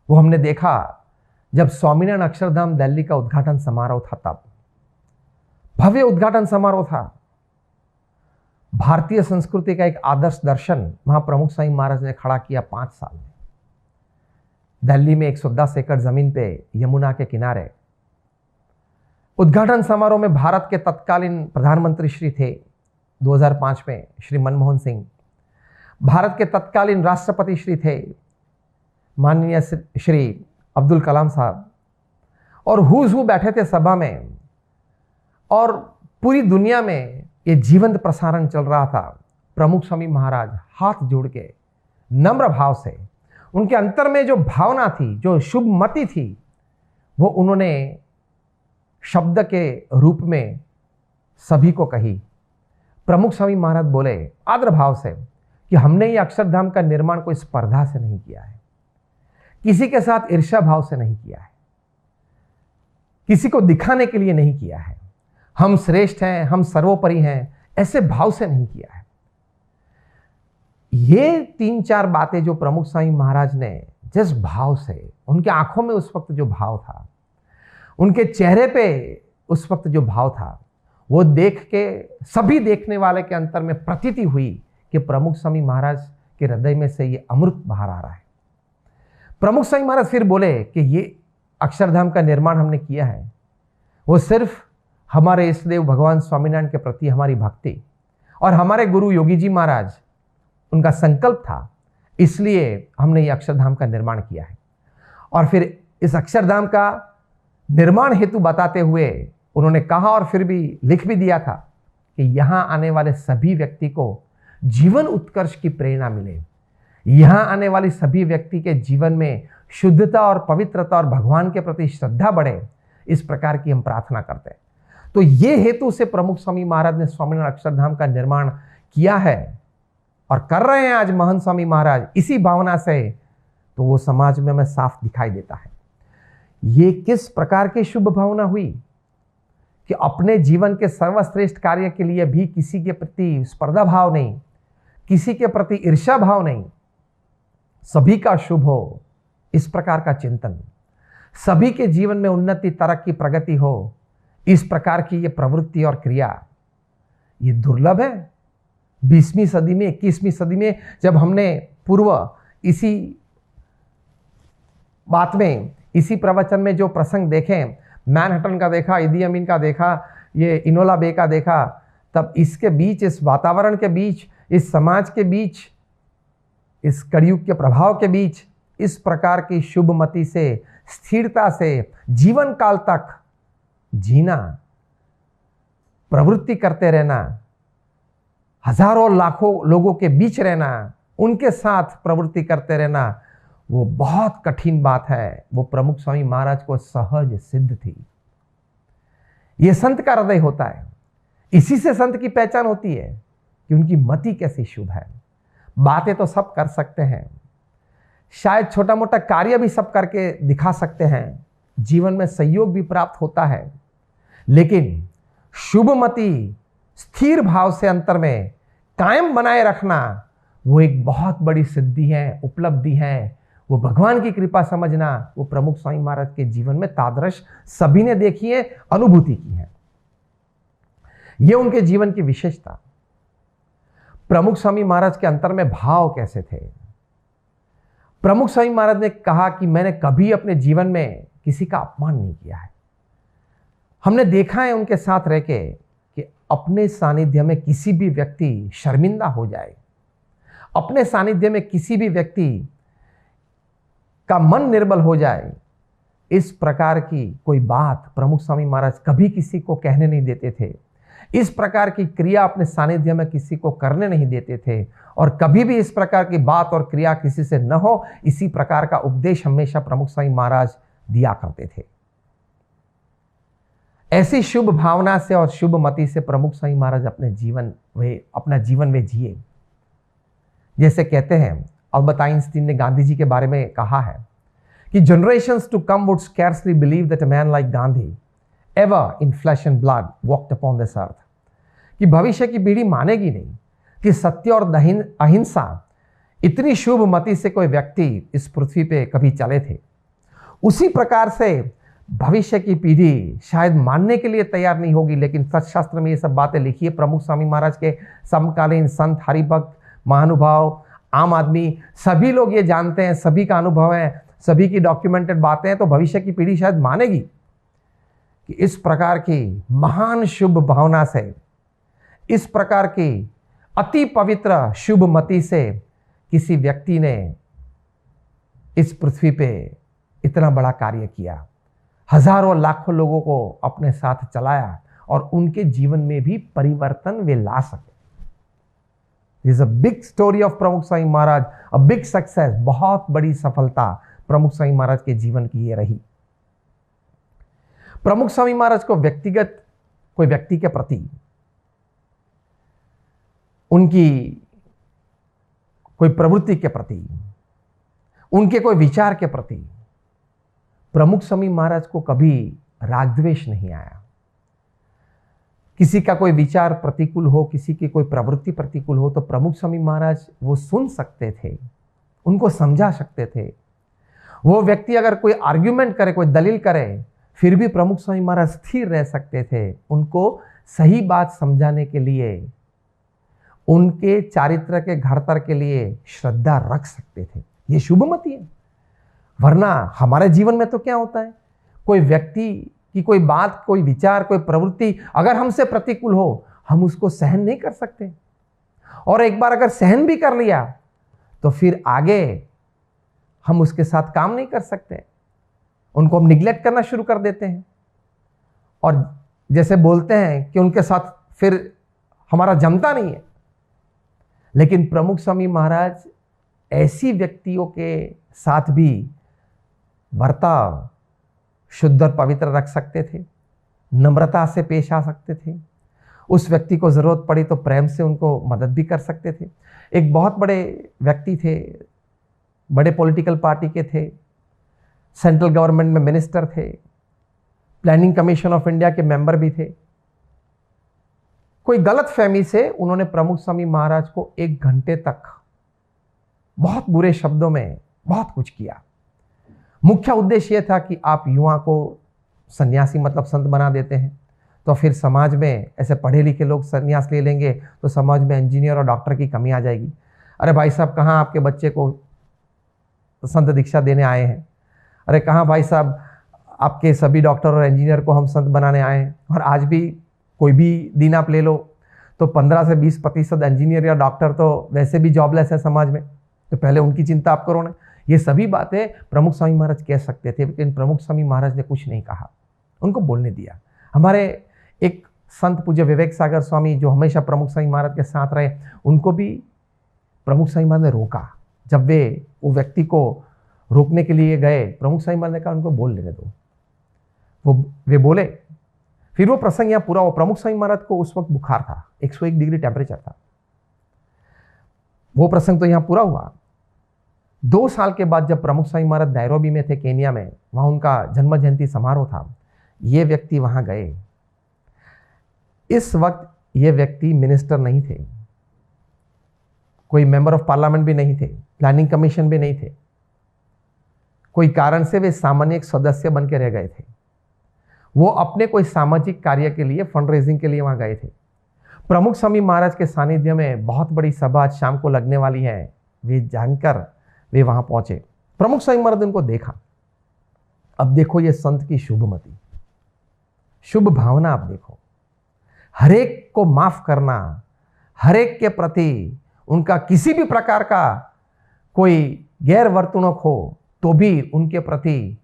Speaker 1: वो हमने देखा जब स्वामीनारायण अक्षरधाम दिल्ली का उद्घाटन समारोह था, तब भव्य उद्घाटन समारोह था। भारतीय संस्कृति का एक आदर्श दर्शन वहां प्रमुख स्वामी महाराज ने खड़ा किया 5 साल में। दिल्ली में 110 एकड़ जमीन पे यमुना के किनारे उद्घाटन समारोह में भारत के तत्कालीन प्रधानमंत्री श्री थे 2005 में श्री मनमोहन सिंह, भारत के तत्कालीन राष्ट्रपति श्री थे माननीय श्री अब्दुल कलाम साहब, और हुज हु बैठे थे सभा में, और पूरी दुनिया में ये जीवंत प्रसारण चल रहा था। प्रमुख स्वामी महाराज हाथ जोड़ के नम्र भाव से, उनके अंतर में जो भावना थी, जो शुभ मति थी, वो उन्होंने शब्द के रूप में सभी को कही। प्रमुख स्वामी महाराज बोले आदर भाव से कि हमने ये अक्षरधाम का निर्माण कोई स्पर्धा से नहीं किया है, किसी के साथ ईर्ष्या भाव से नहीं किया है, किसी को दिखाने के लिए नहीं किया है, हम श्रेष्ठ हैं, हम सर्वोपरि हैं, ऐसे भाव से नहीं किया है। ये 3-4 बातें जो प्रमुख स्वामी महाराज ने जिस भाव से, उनके आंखों में उस वक्त जो भाव था, उनके चेहरे पे उस वक्त जो भाव था, वो देख के सभी देखने वाले के अंतर में प्रतीति हुई कि प्रमुख स्वामी महाराज के हृदय में से ये अमृत बाहर आ रहा है। प्रमुख स्वामी महाराज फिर बोले कि ये अक्षरधाम का निर्माण हमने किया है, वो सिर्फ हमारे इष्टदेव भगवान स्वामीनारायण के प्रति हमारी भक्ति और हमारे गुरु योगी जी महाराज, उनका संकल्प था, इसलिए हमने ये अक्षरधाम का निर्माण किया है। और फिर इस अक्षरधाम का निर्माण हेतु बताते हुए उन्होंने कहा और फिर भी लिख भी दिया था कि यहाँ आने वाले सभी व्यक्ति को जीवन उत्कर्ष की प्रेरणा मिले, यहाँ आने वाली सभी व्यक्ति के जीवन में शुद्धता और पवित्रता और भगवान के प्रति श्रद्धा बढ़े, इस प्रकार की हम प्रार्थना करते हैं। तो ये हेतु से प्रमुख स्वामी महाराज ने स्वामीनारायण अक्षरधाम का निर्माण किया है और कर रहे हैं आज महंत स्वामी महाराज इसी भावना से, तो वो समाज में हमें साफ दिखाई देता है। ये किस प्रकार की शुभ भावना हुई कि अपने जीवन के सर्वश्रेष्ठ कार्य के लिए भी किसी के प्रति स्पर्धा भाव नहीं, किसी के प्रति ईर्ष्या भाव नहीं, सभी का शुभ हो इस प्रकार का चिंतन, सभी के जीवन में उन्नति, तरक्की, प्रगति हो, इस प्रकार की ये प्रवृत्ति और क्रिया, ये दुर्लभ है। 20वीं सदी में, 21वीं सदी में जब हमने पूर्व इसी बात में, इसी प्रवचन में जो प्रसंग देखे, मैनहट्टन का देखा, इदी अमीन का देखा, ये इनोला बे का देखा, तब इसके बीच, इस वातावरण के बीच, इस समाज के बीच, इस कलयुग के प्रभाव के बीच, इस प्रकार की शुभमति से, स्थिरता से जीवन काल तक जीना, प्रवृत्ति करते रहना, हजारों लाखों लोगों के बीच रहना, उनके साथ प्रवृत्ति करते रहना, वो बहुत कठिन बात है। वो प्रमुख स्वामी महाराज को सहज सिद्ध थी। ये संत का हृदय होता है। इसी से संत की पहचान होती है कि उनकी मति कैसी शुभ है। बातें तो सब कर सकते हैं, शायद छोटा मोटा कार्य भी सब करके दिखा सकते हैं, जीवन में सहयोग भी प्राप्त होता है, लेकिन शुभमति, स्थिर भाव से अंतर में कायम बनाए रखना, वो एक बहुत बड़ी सिद्धि है, उपलब्धि है। वो भगवान की कृपा समझना, वो प्रमुख स्वामी महाराज के जीवन में तादृश सभी ने देखी है, अनुभूति की है। ये उनके जीवन की विशेषता। प्रमुख स्वामी महाराज के अंतर में भाव कैसे थे? प्रमुख स्वामी महाराज ने कहा कि मैंने कभी अपने जीवन में किसी का अपमान नहीं किया है। हमने देखा है उनके साथ रह के कि अपने सानिध्य में किसी भी व्यक्ति शर्मिंदा हो जाए, अपने सानिध्य में किसी भी व्यक्ति का मन निर्बल हो जाए, इस प्रकार की कोई बात प्रमुख स्वामी महाराज कभी किसी को कहने नहीं देते थे। इस प्रकार की क्रिया अपने सानिध्य में किसी को करने नहीं देते थे और कभी भी इस प्रकार की बात और क्रिया किसी से न हो, इसी प्रकार का उपदेश हमेशा प्रमुख स्वामी महाराज दिया करते थे। ऐसी शुभ भावना से और शुभ मति से प्रमुख स्वामी महाराज अपना जीवन में जिए। जैसे कहते हैं, अल्बर्ट आइंस्टीन ने गांधी जी के बारे में कहा है कि generations to come would scarcely believe that a man like Gandhi ever in flesh and blood walked upon this earth। कि भविष्य की पीढ़ी मानेगी नहीं कि सत्य और अहिंसा इतनी शुभ मति से कोई व्यक्ति इस पृथ्वी पे कभी चले थे। उसी प्रकार से भविष्य की पीढ़ी शायद मानने के लिए तैयार नहीं होगी, लेकिन सत्शास्त्र में ये सब बातें लिखी है। प्रमुख स्वामी महाराज के समकालीन संत, हरिभक्त, महानुभाव, आम आदमी सभी लोग ये जानते हैं, सभी का अनुभव है, सभी की डॉक्यूमेंटेड बातें हैं। तो भविष्य की पीढ़ी शायद मानेगी कि इस प्रकार की महान शुभ भावना से, इस प्रकार की अति पवित्र शुभ मति से किसी व्यक्ति ने इस पृथ्वी पे इतना बड़ा कार्य किया, हजारों लाखों लोगों को अपने साथ चलाया और उनके जीवन में भी परिवर्तन वे ला सके। This is a big story of प्रमुख स्वामी महाराज, अ बिग सक्सेस। बहुत बड़ी सफलता प्रमुख स्वामी महाराज के जीवन की ये रही। प्रमुख स्वामी महाराज को व्यक्तिगत कोई व्यक्ति के प्रति, उनकी कोई प्रवृत्ति के प्रति, उनके कोई विचार के प्रति प्रमुख स्वामी महाराज को कभी रागद्वेष नहीं आया। किसी का कोई विचार प्रतिकूल हो, किसी की कोई प्रवृत्ति प्रतिकूल हो, तो प्रमुख स्वामी महाराज वो सुन सकते थे, उनको समझा सकते थे। वो व्यक्ति अगर कोई आर्ग्यूमेंट करे, कोई दलील करे, फिर भी प्रमुख स्वामी महाराज स्थिर रह सकते थे। उनको सही बात समझाने के लिए, उनके चारित्र के घड़तर के लिए श्रद्धा रख सकते थे। ये शुभमति है। वरना हमारे जीवन में तो क्या होता है, कोई व्यक्ति की कोई बात, कोई विचार, कोई प्रवृत्ति अगर हमसे प्रतिकूल हो, हम उसको सहन नहीं कर सकते। और एक बार अगर सहन भी कर लिया तो फिर आगे हम उसके साथ काम नहीं कर सकते, उनको हम निग्लेक्ट करना शुरू कर देते हैं और जैसे बोलते हैं कि उनके साथ फिर हमारा जमता नहीं है। लेकिन प्रमुख स्वामी महाराज ऐसी व्यक्तियों के साथ भी बर्ताव शुद्ध और पवित्र रख सकते थे, नम्रता से पेश आ सकते थे। उस व्यक्ति को जरूरत पड़ी तो प्रेम से उनको मदद भी कर सकते थे। एक बहुत बड़े व्यक्ति थे, बड़े पॉलिटिकल पार्टी के थे, सेंट्रल गवर्नमेंट में मिनिस्टर थे, प्लानिंग कमीशन ऑफ इंडिया के मेंबर भी थे। कोई गलत फहमी से उन्होंने प्रमुख स्वामी महाराज को 1 घंटे तक बहुत बुरे शब्दों में बहुत कुछ किया। मुख्य उद्देश्य यह था कि आप युवा को सन्यासी मतलब संत बना देते हैं तो फिर समाज में ऐसे पढ़े लिखे लोग सन्यास ले लेंगे तो समाज में इंजीनियर और डॉक्टर की कमी आ जाएगी। अरे भाई साहब, कहाँ आपके बच्चे को संत दीक्षा देने आए हैं? अरे कहाँ भाई साहब, आपके सभी डॉक्टर और इंजीनियर को हम संत बनाने आए हैं। और आज भी कोई भी दिन आप ले लो तो 15 से 20% इंजीनियर या डॉक्टर तो वैसे भी जॉबलेस है समाज में, तो पहले उनकी चिंता आप करो ना। ये सभी बातें प्रमुख स्वामी महाराज कह सकते थे, लेकिन प्रमुख स्वामी महाराज ने कुछ नहीं कहा, उनको बोलने दिया। हमारे एक संत पूज्य विवेक सागर स्वामी जो हमेशा प्रमुख स्वामी महाराज के साथ रहे, उनको भी प्रमुख स्वामी महाराज ने रोका। जब वो व्यक्ति को रोकने के लिए गए, प्रमुख स्वामी महाराज ने कहा उनको बोल लेने दो। वे बोले। फिर वो प्रसंग यहाँ पूरा हुआ। प्रमुख स्वामी महाराज को उस वक्त बुखार था, 101 डिग्री टेम्परेचर था। वो प्रसंग तो यहाँ पूरा हुआ। 2 साल के बाद जब प्रमुख स्वामी महाराज नैरोबी में थे, केनिया में, वहाँ उनका जन्म जयंती समारोह था, ये व्यक्ति वहाँ गए। इस वक्त ये व्यक्ति मिनिस्टर नहीं थे, कोई मेंबर ऑफ पार्लियामेंट भी नहीं थे, प्लानिंग कमीशन भी नहीं थे। कोई कारण से वे सामान्य एक सदस्य बन के रह गए थे। वो अपने कोई सामाजिक कार्य के लिए, फंड रेजिंग के लिए वहाँ गए थे। प्रमुख स्वामी महाराज के सानिध्य में बहुत बड़ी सभा आज शाम को लगने वाली है, वे जानकर वे वहाँ पहुँचे। प्रमुख स्वामी महाराज ने उनको देखा अब देखो ये संत की शुभमति, शुभ भावना। आप देखो, हरेक को माफ करना, हरेक के प्रति उनका किसी भी प्रकार का कोई गैर वर्तणूक हो तो भी उनके प्रति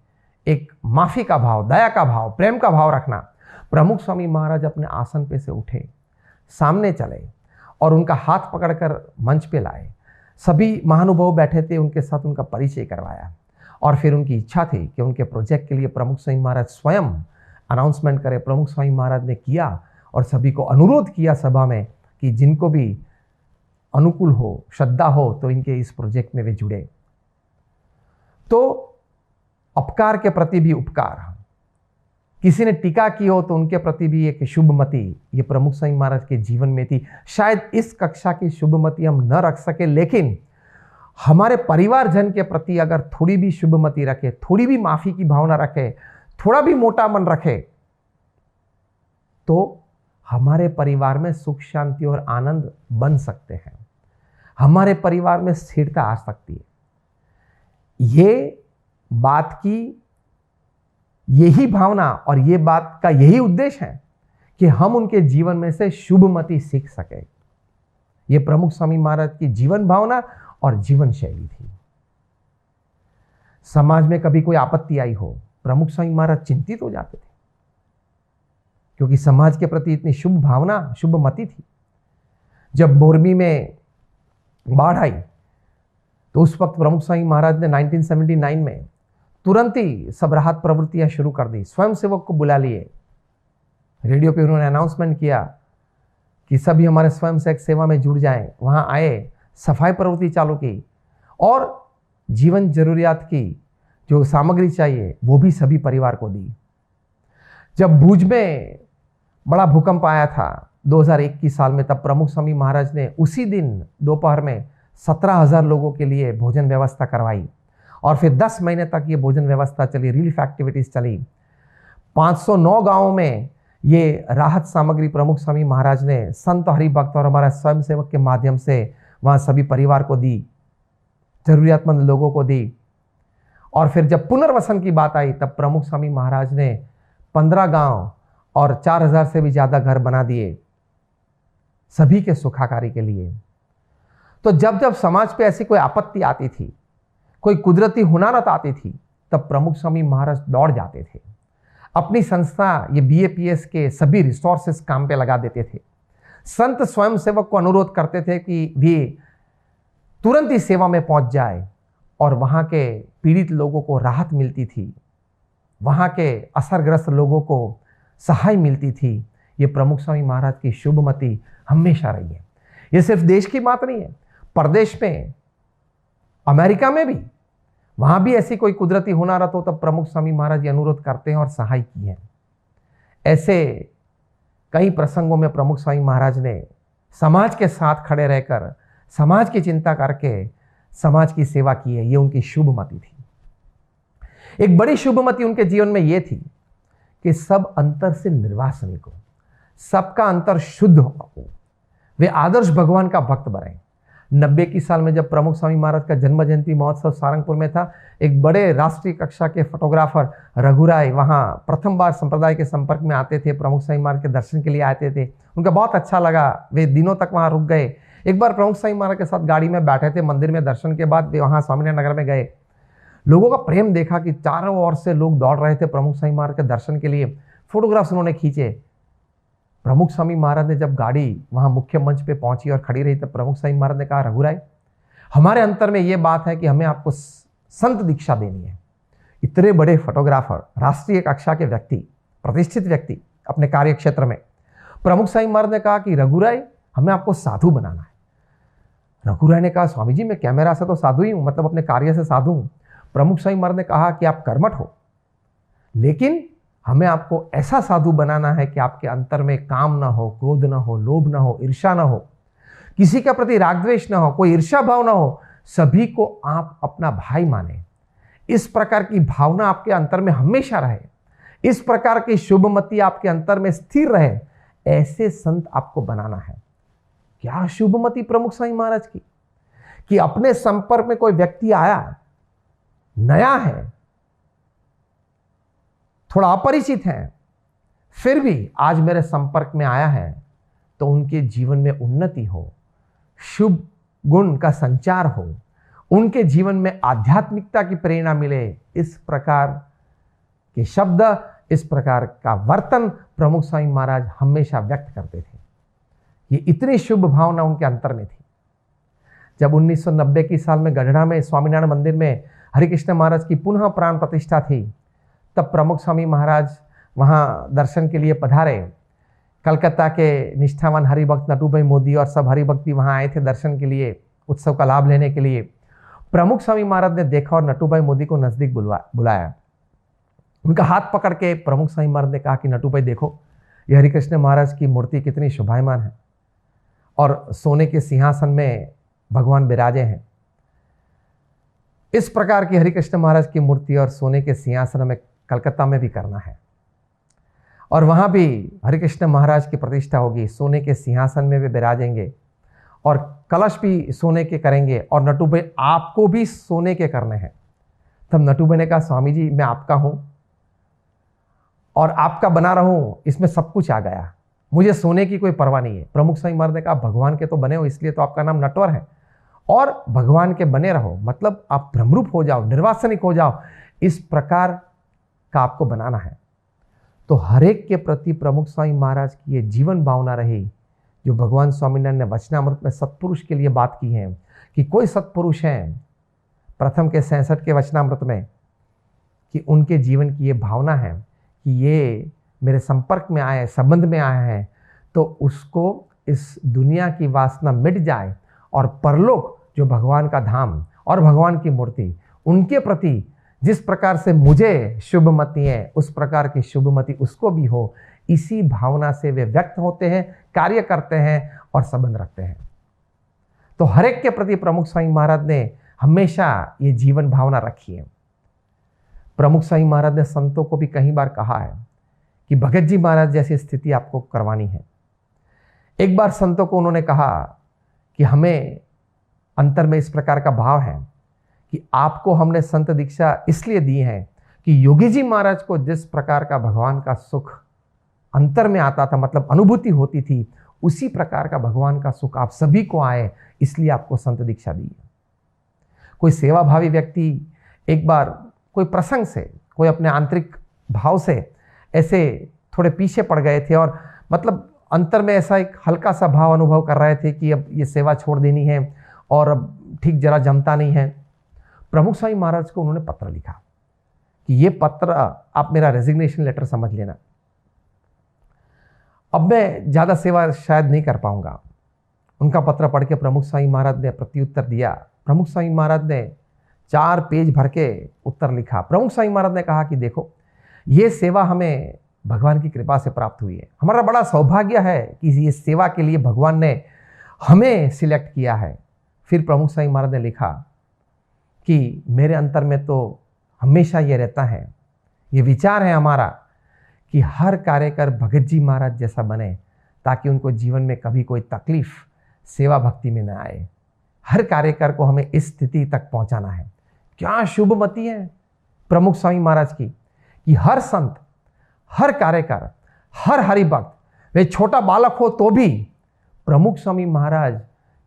Speaker 1: एक माफी का भाव, दया का भाव, प्रेम का भाव रखना। प्रमुख स्वामी महाराज अपने आसन पे से उठे, सामने चले और उनका हाथ पकड़कर मंच पे लाए। सभी महानुभाव बैठे थे, उनके साथ उनका परिचय करवाया और फिर उनकी इच्छा थी कि उनके प्रोजेक्ट के लिए प्रमुख स्वामी महाराज स्वयं अनाउंसमेंट करें। प्रमुख स्वामी महाराज ने किया और सभी को अनुरोध किया सभा में कि जिनको भी अनुकूल हो, श्रद्धा हो, तो इनके इस प्रोजेक्ट में वे जुड़े। तो अपकार के प्रति भी उपकार, किसी ने टीका की हो तो उनके प्रति भी एक शुभमति, ये प्रमुख स्वामी महाराज के जीवन में थी। शायद इस कक्षा की शुभमति हम न रख सके, लेकिन हमारे परिवारजन के प्रति अगर थोड़ी भी शुभमति रखे, थोड़ी भी माफी की भावना रखे, थोड़ा भी मोटा मन रखे, तो हमारे परिवार में सुख, शांति और आनंद बन सकते हैं। हमारे परिवार में स्थिरता आ सकती है। ये बात की यही भावना और ये बात का यही उद्देश्य है कि हम उनके जीवन में से शुभमति सीख सके। ये प्रमुख स्वामी महाराज की जीवन भावना और जीवन शैली थी। समाज में कभी कोई आपत्ति आई हो, प्रमुख स्वामी महाराज चिंतित हो जाते थे, क्योंकि समाज के प्रति इतनी शुभ भावना, शुभमति थी। जब मोरबी में बाढ़ आई तो उस वक्त प्रमुख स्वामी महाराज ने 1979 में तुरंत ही सब राहत प्रवृत्तियां शुरू कर दी। स्वयं सेवक को बुला लिए, रेडियो पे उन्होंने अनाउंसमेंट किया कि सभी हमारे स्वयं सेवा में जुड़ जाएं। वहां आए, सफाई प्रवृत्ति चालू की और जीवन जरूरियात की जो सामग्री चाहिए वो भी सभी परिवार को दी। जब भुज में बड़ा भूकंप आया था 2021 साल में, तब प्रमुख स्वामी महाराज ने उसी दिन दोपहर में 17,000 लोगों के लिए भोजन व्यवस्था करवाई और फिर 10 महीने तक ये भोजन व्यवस्था चली, रिलीफ एक्टिविटीज चली। 509 गांवों में ये राहत सामग्री प्रमुख स्वामी महाराज ने संत हरिभक्त और हमारा स्वयं सेवक के माध्यम से वहां सभी परिवार को दी, जरूरियातमंद लोगों को दी। और फिर जब पुनर्वसन की बात आई तब प्रमुख स्वामी महाराज ने 15 गांव और 4,000 से भी ज्यादा घर बना दिए सभी के सुखाकारी के लिए। तो जब जब समाज पे ऐसी कोई आपत्ति आती थी, कोई कुदरती हुनारत आती थी, तब प्रमुख स्वामी महाराज दौड़ जाते थे। अपनी संस्था ये BAPS के सभी रिसोर्सेस काम पे लगा देते थे। संत स्वयं सेवक को अनुरोध करते थे कि वे तुरंत ही सेवा में पहुंच जाए और वहां के पीड़ित लोगों को राहत मिलती थी, वहां के असरग्रस्त लोगों को सहाय मिलती थी। ये प्रमुख स्वामी महाराज की शुभमति हमेशा रही है। ये सिर्फ देश की बात नहीं है, परदेश में, अमेरिका में भी, वहां भी ऐसी कोई कुदरती हुनारत हो तब प्रमुख स्वामी महाराज ये अनुरोध करते हैं और सहाय किए हैं। ऐसे कई प्रसंगों में प्रमुख स्वामी महाराज ने समाज के साथ खड़े रहकर, समाज की चिंता करके समाज की सेवा की है। ये उनकी शुभमति थी। एक बड़ी शुभमति उनके जीवन में ये थी कि सब अंतर से निर्वासनिक हो, सबका अंतर शुद्ध हो, वे आदर्श भगवान का भक्त बने। 90 की साल में जब प्रमुख स्वामी महाराज का जन्म जयंती महोत्सव सारंगपुर में था, एक बड़े राष्ट्रीय कक्षा के फोटोग्राफर रघुराय वहां प्रथम बार संप्रदाय के संपर्क में आते थे, प्रमुख स्वामी महाराज के दर्शन के लिए आते थे। उनका बहुत अच्छा लगा, वे दिनों तक वहां रुक गए। एक बार प्रमुख स्वामी महाराज के साथ गाड़ी में बैठे थे, मंदिर में दर्शन के बाद वे वहां स्वामीनारायण नगर में गए। लोगों का प्रेम देखा कि चारों ओर से लोग दौड़ रहे थे प्रमुख स्वामी महाराज के दर्शन के लिए। फोटोग्राफ्स उन्होंने खींचे। प्रमुख स्वामी महाराज ने जब गाड़ी वहां मुख्य मंच पे पहुंची और खड़ी रही तब प्रमुख स्वामी महाराज ने कहा, रघुराय, हमारे अंतर में यह बात है कि हमें आपको संत दीक्षा देनी है। इतने बड़े फोटोग्राफर, राष्ट्रीय कक्षा के व्यक्ति, प्रतिष्ठित व्यक्ति अपने कार्य क्षेत्र में, प्रमुख स्वामी महाराज ने कहा कि रघुराय, हमें आपको साधु बनाना है। रघुराय ने कहा, स्वामी जी, मैं कैमरा से तो साधु ही हूं, मतलब अपने कार्य से साधु हूं। प्रमुख स्वामी महाराज ने कहा कि आप कर्मठ हो, लेकिन हमें आपको ऐसा साधु बनाना है कि आपके अंतर में काम ना हो, क्रोध ना हो, लोभ ना हो, ईर्ष्या ना हो, किसी के प्रति राग द्वेष ना हो, कोई ईर्ष्या भाव ना हो, सभी को आप अपना भाई माने। इस प्रकार की भावना आपके अंतर में हमेशा रहे, इस प्रकार की शुभमति आपके अंतर में स्थिर रहे, ऐसे संत आपको बनाना है। क्या शुभमति प्रमुख स्वामी महाराज की, कि अपने संपर्क में कोई व्यक्ति आया, नया है, थोड़ा अपरिचित हैं, फिर भी आज मेरे संपर्क में आया है तो उनके जीवन में उन्नति हो, शुभ गुण का संचार हो, उनके जीवन में आध्यात्मिकता की प्रेरणा मिले, इस प्रकार के शब्द, इस प्रकार का वर्तन प्रमुख स्वामी महाराज हमेशा व्यक्त करते थे। ये इतनी शुभ भावना उनके अंतर में थी। जब 1990 की साल में गढ़ड़ा में स्वामीनारायण मंदिर में हरिकृष्ण महाराज की पुनः प्राण प्रतिष्ठा थी, तब प्रमुख स्वामी महाराज वहाँ दर्शन के लिए पधारे। कलकत्ता के निष्ठावान हरिभक्त नटूभाई मोदी और सब हरिभक्त भी वहाँ आए थे दर्शन के लिए, उत्सव का लाभ लेने के लिए। प्रमुख स्वामी महाराज ने देखा और नटूभाई मोदी को नजदीक बुलाया। उनका हाथ पकड़ के प्रमुख स्वामी महाराज ने कहा कि नटूभाई देखो, ये हरिकृष्ण महाराज की मूर्ति कितनी शोभायमान है और सोने के सिंहासन में भगवान विराजे हैं। इस प्रकार की हरिकृष्ण महाराज की मूर्ति और सोने के सिंहासन में कलकत्ता में भी करना है और वहां भी हरिकृष्ण महाराज की प्रतिष्ठा होगी, सोने के सिंहासन में भी विराजेंगे और कलश भी सोने के करेंगे और नटूभाई आपको भी सोने के करने हैं। तब नटूभाई ने कहा, स्वामी जी मैं आपका हूं और आपका बना रहूं, इसमें सब कुछ आ गया, मुझे सोने की कोई परवाह नहीं है। प्रमुख स्वामी महाराज ने कहा, भगवान के तो बने हो इसलिए तो आपका नाम नटवर है और भगवान के बने रहो, मतलब आप ब्रह्मरूप हो जाओ, निर्वासनिक हो जाओ, इस प्रकार का आपको बनाना है। तो हरेक के प्रति प्रमुख स्वामी महाराज की ये जीवन भावना रही, जो भगवान स्वामीनारायण ने वचनामृत में सत्पुरुष के लिए बात की है कि कोई सत्पुरुष हैं प्रथम के 66 के वचनामृत में, कि उनके जीवन की ये भावना है कि ये मेरे संपर्क में आए, संबंध में आए हैं, तो उसको इस दुनिया की वासना मिट जाए और परलोक जो भगवान का धाम और भगवान की मूर्ति, उनके प्रति जिस प्रकार से मुझे शुभमति है उस प्रकार की शुभमति उसको भी हो, इसी भावना से वे व्यक्त होते हैं, कार्य करते हैं और संबंध रखते हैं। तो हर एक के प्रति प्रमुख स्वामी महाराज ने हमेशा ये जीवन भावना रखी है। प्रमुख स्वामी महाराज ने संतों को भी कई बार कहा है कि भगत जी महाराज जैसी स्थिति आपको करवानी है। एक बार संतों को उन्होंने कहा कि हमें अंतर में इस प्रकार का भाव है कि आपको हमने संत दीक्षा इसलिए दी है कि योगी जी महाराज को जिस प्रकार का भगवान का सुख अंतर में आता था, मतलब अनुभूति होती थी, उसी प्रकार का भगवान का सुख आप सभी को आए, इसलिए आपको संत दीक्षा दी है। कोई सेवाभावी व्यक्ति एक बार कोई प्रसंग से, कोई अपने आंतरिक भाव से ऐसे थोड़े पीछे पड़ गए थे और मतलब अंतर में ऐसा एक हल्का सा भाव अनुभव कर रहे थे कि अब ये सेवा छोड़ देनी है और अब ठीक जरा जमता नहीं है। प्रमुख स्वामी महाराज को उन्होंने पत्र लिखा कि ये पत्र आप मेरा रेजिग्नेशन लेटर समझ लेना, अब मैं ज़्यादा सेवा शायद नहीं कर पाऊंगा। उनका पत्र पढ़ के प्रमुख स्वामी महाराज ने प्रत्युत्तर दिया। प्रमुख स्वामी महाराज ने 4 पेज भर के उत्तर लिखा। प्रमुख स्वामी महाराज ने कहा कि देखो, ये सेवा हमें भगवान की कृपा से प्राप्त हुई है, हमारा बड़ा सौभाग्य है कि ये सेवा के लिए भगवान ने हमें सिलेक्ट किया है। फिर प्रमुख स्वामी महाराज ने लिखा कि मेरे अंतर में तो हमेशा ये रहता है, ये विचार है हमारा कि हर कार्यकर भगत जी महाराज जैसा बने, ताकि उनको जीवन में कभी कोई तकलीफ सेवा भक्ति में न आए। हर कार्यकर को हमें इस स्थिति तक पहुंचाना है। क्या शुभमति है प्रमुख स्वामी महाराज की कि हर संत, हर कार्यकर, हर हरिभक्त, वे छोटा बालक हो तो भी प्रमुख स्वामी महाराज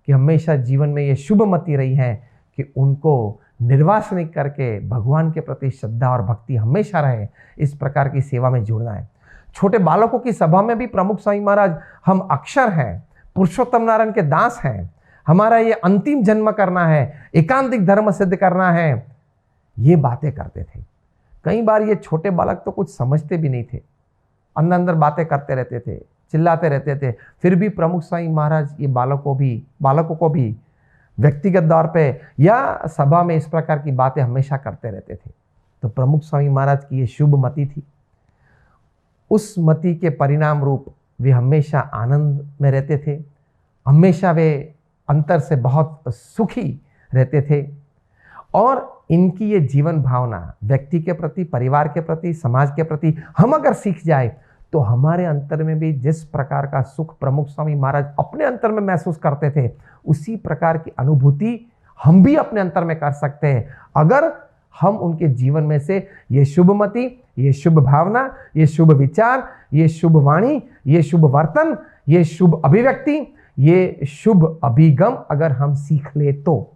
Speaker 1: की हमेशा जीवन में ये शुभमति रही है कि उनको निर्वासनिक करके भगवान के प्रति श्रद्धा और भक्ति हमेशा रहे, इस प्रकार की सेवा में जुड़ना है। छोटे बालकों की सभा में भी प्रमुख स्वामी महाराज, हम अक्षर हैं, पुरुषोत्तम नारायण के दास हैं, हमारा ये अंतिम जन्म करना है, एकांतिक धर्म सिद्ध करना है, ये बातें करते थे। कई बार ये छोटे बालक तो कुछ समझते भी नहीं थे, अंदर अंदर बातें करते रहते थे, चिल्लाते रहते थे, फिर भी प्रमुख स्वामी महाराज ये बालकों को भी व्यक्तिगत तौर पे या सभा में इस प्रकार की बातें हमेशा करते रहते थे। तो प्रमुख स्वामी महाराज की ये शुभ मति थी। उस मति के परिणाम रूप वे हमेशा आनंद में रहते थे, हमेशा वे अंतर से बहुत सुखी रहते थे और इनकी ये जीवन भावना व्यक्ति के प्रति, परिवार के प्रति, समाज के प्रति हम अगर सीख जाए तो हमारे अंतर में भी जिस प्रकार का सुख प्रमुख स्वामी महाराज अपने अंतर में महसूस करते थे, उसी प्रकार की अनुभूति हम भी अपने अंतर में कर सकते हैं, अगर हम उनके जीवन में से ये शुभमति, ये शुभ भावना, ये शुभ विचार, ये शुभ वाणी, ये शुभ वर्तन, ये शुभ अभिव्यक्ति, ये शुभ अभिगम अगर हम सीख ले तो।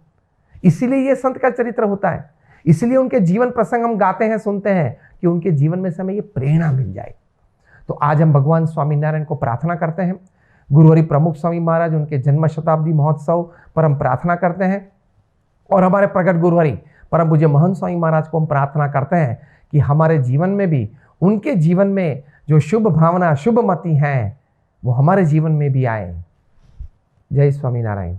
Speaker 1: इसीलिए ये संत का चरित्र होता है, इसलिए उनके जीवन प्रसंग हम गाते हैं, सुनते हैं, कि उनके जीवन में से हमें ये प्रेरणा मिल जाए। तो आज हम भगवान स्वामीनारायण को प्रार्थना करते हैं, गुरुहरि प्रमुख स्वामी महाराज उनके जन्म शताब्दी महोत्सव पर हम प्रार्थना करते हैं, और हमारे प्रगट गुरुहरि परम पूज्य महंत स्वामी महाराज को हम प्रार्थना करते हैं कि हमारे जीवन में भी उनके जीवन में जो शुभ भावना, शुभ मति हैं, वो हमारे जीवन में भी आए। जय स्वामीनारायण।